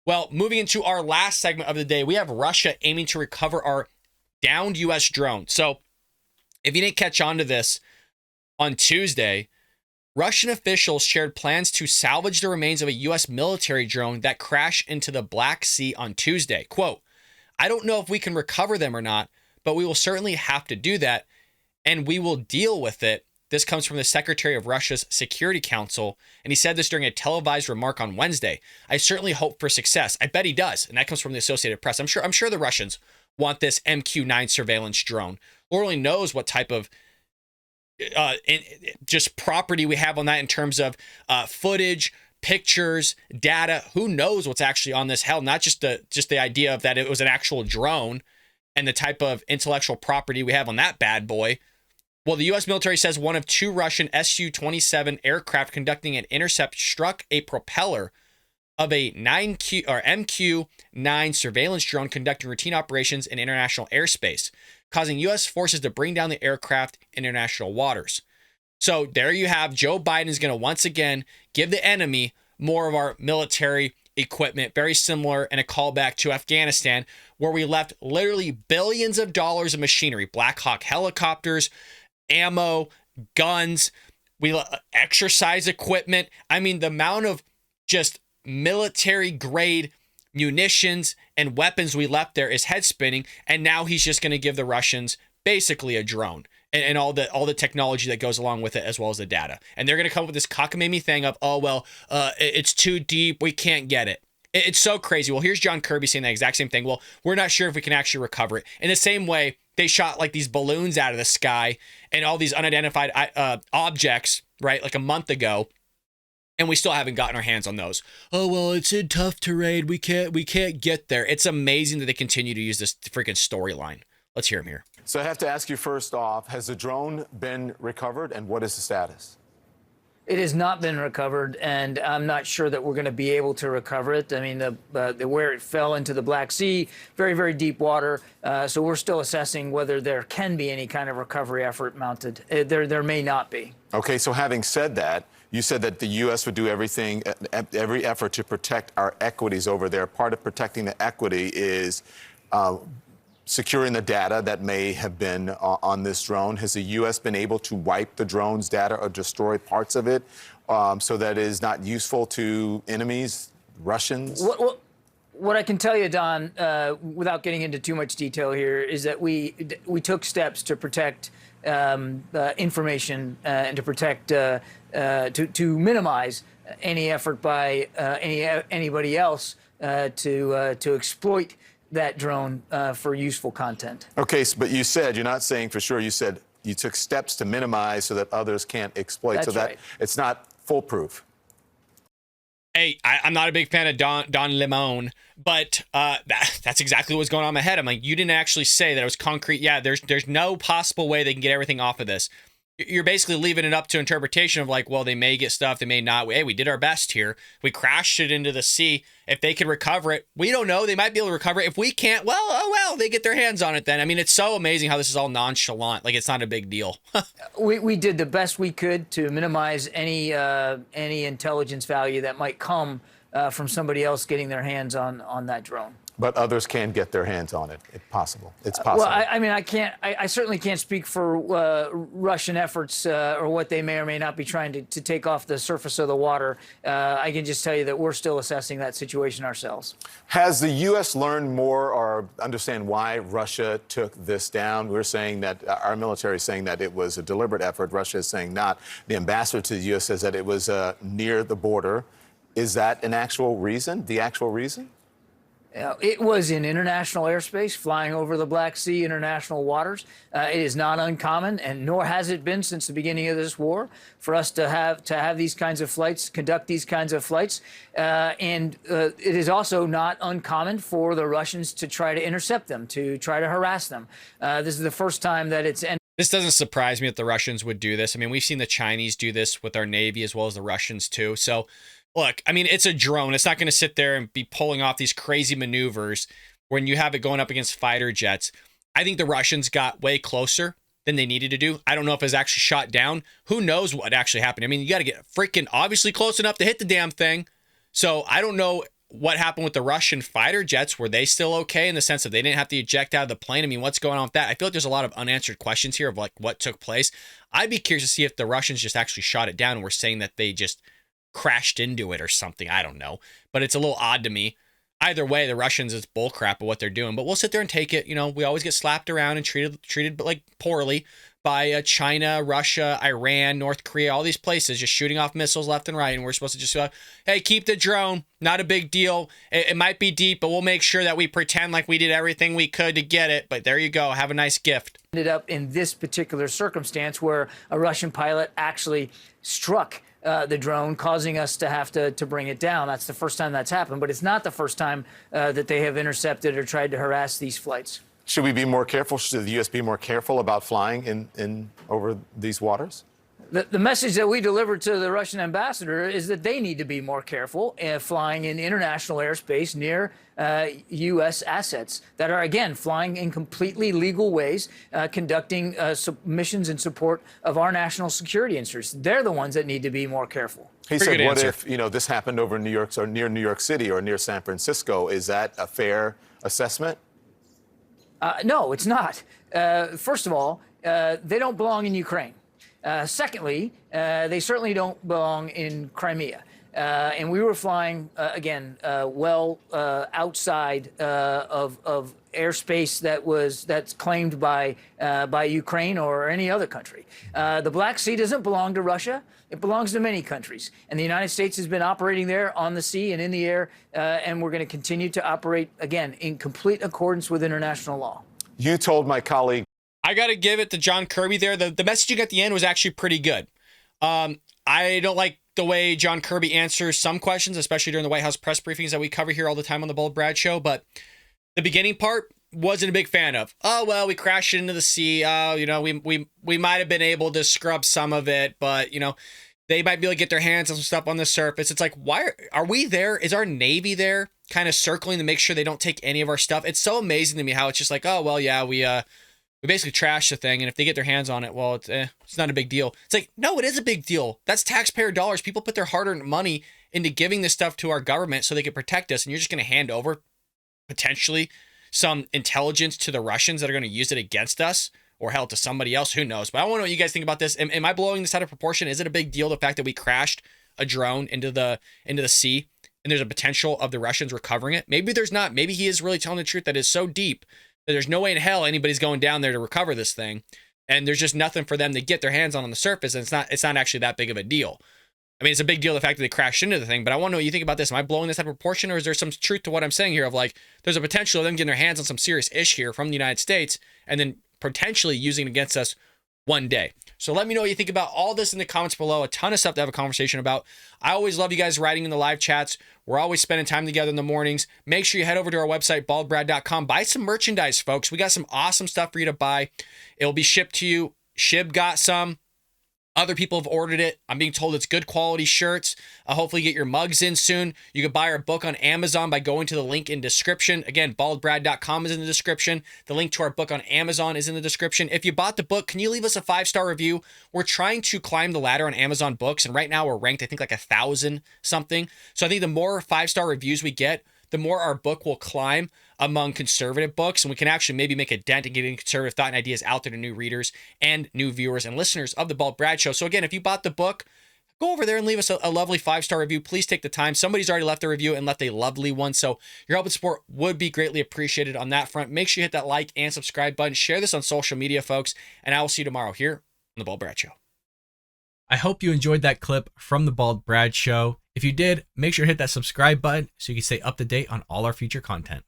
Well, moving into our last segment of the day, we have Russia aiming to recover our downed U.S. drone. So if you didn't catch on to this on Tuesday, Russian officials shared plans to salvage the remains of a U.S. military drone that crashed into the Black Sea on Tuesday. Quote, I don't know if we can recover them or not, but we will certainly have to do that, and we will deal with it. This comes from the Secretary of Russia's Security Council, and he said this during a televised remark on Wednesday. I certainly hope for success. I bet he does, and that comes from the Associated Press. I'm sure the Russians want this MQ-9 surveillance drone. Lord only knows what type of just property we have on that in terms of footage, pictures, data. Who knows what's actually on this? Hell, not just the idea of that it was an actual drone and the type of intellectual property we have on that bad boy. Well, the U.S. military says one of two Russian Su-27 aircraft conducting an intercept struck a propeller of a MQ-9 surveillance drone conducting routine operations in international airspace, causing U.S. forces to bring down the aircraft in international waters. So there you have Joe Biden is going to once again give the enemy more of our military equipment, very similar and a callback to Afghanistan, where we left literally billions of dollars of machinery, Black Hawk helicopters, ammo, guns, exercise equipment. I mean, the amount of just military grade munitions and weapons we left there is head spinning. And now he's just going to give the Russians basically a drone and all the technology that goes along with it, as well as the data. And they're going to come up with this cockamamie thing of, oh, well, it's too deep. We can't get it. It's so crazy. Well, here's John Kirby saying the exact same thing. Well, we're not sure if we can actually recover it. In the same way, they shot like these balloons out of the sky and all these unidentified objects, right, like a month ago. And we still haven't gotten our hands on those. Oh, well, it's in tough terrain. We can't get there. It's amazing that they continue to use this freaking storyline. Let's hear him here. So I have to ask you first off, has the drone been recovered and what is the status? It has not been recovered, and I'm not sure that we're going to be able to recover it. I mean, where it fell into the Black Sea, very, very deep water. So we're still assessing whether there can be any kind of recovery effort mounted. There may not be. Okay, so having said that, you said that the U.S. would do every effort to protect our equities over there. Part of protecting the equity is securing the data that may have been on this drone. Has the U.S. been able to wipe the drone's data or destroy parts of it so that it is not useful to enemies, Russians? What I can tell you, Don, without getting into too much detail here, is that we took steps to protect information and to protect to minimize any effort by anybody else to exploit that drone for useful content. Okay, but you said, you're not saying for sure, you said you took steps to minimize so that others can't exploit. That's so that right. It's not foolproof. Hey, I'm not a big fan of Don Lemon, but that's exactly what's going on in my head. I'm like, you didn't actually say that it was concrete. Yeah, there's no possible way they can get everything off of this. You're basically leaving it up to interpretation of like, well, they may get stuff, they may not. Hey, we did our best here. We crashed it into the sea. If they could recover it, we don't know. They might be able to recover it. If we can't, well, oh well, they get their hands on it then. I mean, it's so amazing how this is all nonchalant. Like, it's not a big deal. We did the best we could to minimize any intelligence value that might come from somebody else getting their hands on that drone. But others can get their hands on it. It's possible. It's possible. Well, I mean, I certainly can't speak for Russian efforts or what they may or may not be trying to take off the surface of the water. I can just tell you that we're still assessing that situation ourselves. Has the U.S. learned more or understand why Russia took this down? We're saying that our military is saying that it was a deliberate effort. Russia is saying not. The ambassador to the U.S. says that it was near the border. Is that an actual reason, the actual reason? It was in international airspace, flying over the Black Sea, international waters. It is not uncommon, and nor has it been since the beginning of this war, for us to have these kinds of flights, conduct these kinds of flights. And it is also not uncommon for the Russians to try to intercept them, to try to harass them. This is the first time that it's ended. This doesn't surprise me that the Russians would do this. I mean, we've seen the Chinese do this with our Navy as well as the Russians too. So look, I mean, it's a drone. It's not going to sit there and be pulling off these crazy maneuvers when you have it going up against fighter jets. I think the Russians got way closer than they needed to do. I don't know if it was actually shot down. Who knows what actually happened? I mean, you got to get freaking obviously close enough to hit the damn thing. So I don't know what happened with the Russian fighter jets? Were they still okay in the sense of they didn't have to eject out of the plane? I mean, what's going on with that? I feel like there's a lot of unanswered questions here of like what took place. I'd be curious to see if the Russians just actually shot it down and were saying that they just crashed into it or something. I don't know, but it's a little odd to me. Either way, the Russians, it's bullcrap of what they're doing, but we'll sit there and take it. You know, we always get slapped around and treated like poorly by China, Russia, Iran, North Korea, all these places just shooting off missiles left and right. And we're supposed to just go, hey, keep the drone. Not a big deal. It might be deep, but we'll make sure that we pretend like we did everything we could to get it. But there you go. Have a nice gift. Ended up in this particular circumstance where a Russian pilot actually struck the drone, causing us to have to bring it down. That's the first time that's happened, but it's not the first time that they have intercepted or tried to harass these flights. Should we be more careful? Should the U.S. be more careful about flying in over these waters? The message that we delivered to the Russian ambassador is that they need to be more careful flying in international airspace near U.S. assets that are, again, flying in completely legal ways, conducting missions in support of our national security interests. They're the ones that need to be more careful. He said, what if, this happened over New York or near New York City or near San Francisco? Is that a fair assessment? No, it's not. First of all, they don't belong in Ukraine. Secondly, they certainly don't belong in Crimea. And we were flying, well outside of airspace that's claimed by Ukraine or any other country. The Black Sea doesn't belong to Russia. It belongs to many countries. And the United States has been operating there on the sea and in the air, and we're going to continue to operate, again, in complete accordance with international law. You told my colleague. I got to give it to John Kirby there. The messaging at the end was actually pretty good. I don't like the way John Kirby answers some questions, especially during the White House press briefings that we cover here all the time on the Bold Brad Show. But the beginning part wasn't a big fan of. Oh, well, we crashed into the sea. We might have been able to scrub some of it, but, they might be able to get their hands on some stuff on the surface. It's like, why are we there? Is our Navy there kind of circling to make sure they don't take any of our stuff? It's so amazing to me how it's just like, oh, well, yeah, we basically trashed the thing, and if they get their hands on it, well, it's not a big deal. It's like, no, it is a big deal. That's taxpayer dollars. People put their hard-earned money into giving this stuff to our government so they can protect us, and you're just going to hand over potentially some intelligence to the Russians that are going to use it against us, or hell, to somebody else. Who knows? But I want to know what you guys think about this. Am I blowing this out of proportion? Is it a big deal, the fact that we crashed a drone into the sea, and there's a potential of the Russians recovering it? Maybe there's not. Maybe he is really telling the truth that is so deep that there's no way in hell anybody's going down there to recover this thing, and there's just nothing for them to get their hands on the surface, and it's not actually that big of a deal. I mean, it's a big deal, the fact that they crashed into the thing, but I want to know what you think about this. Am I blowing this out of proportion, or is there some truth to what I'm saying here of like, there's a potential of them getting their hands on some serious ish here from the United States and then potentially using it against us one day? So let me know what you think about all this in the comments below. A ton of stuff to have a conversation about. I always love you guys writing in the live chats. We're always spending time together in the mornings. Make sure you head over to our website, baldbrad.com. Buy some merchandise, folks. We got some awesome stuff for you to buy. It'll be shipped to you. Shib got some. Other people have ordered it. I'm being told it's good quality shirts. Hopefully get your mugs in soon. You can buy our book on Amazon by going to the link in description. Again, baldbrad.com is in the description. The link to our book on Amazon is in the description. If you bought the book, can you leave us a 5-star review? We're trying to climb the ladder on Amazon books, and right now we're ranked, I think, like 1,000 something. So I think the more 5-star reviews we get, the more our book will climb among conservative books, and we can actually maybe make a dent in getting conservative thought and ideas out there to new readers and new viewers and listeners of the Bald Brad Show. So again, if you bought the book, go over there and leave us a lovely 5-star review. Please take the time. Somebody's already left a review and left a lovely one, so your help and support would be greatly appreciated on that front. Make sure you hit that like and subscribe button. Share this on social media, folks, and I will see you tomorrow here on the Bald Brad Show. I hope you enjoyed that clip from the Bald Brad Show. If you did, make sure to hit that subscribe button so you can stay up to date on all our future content.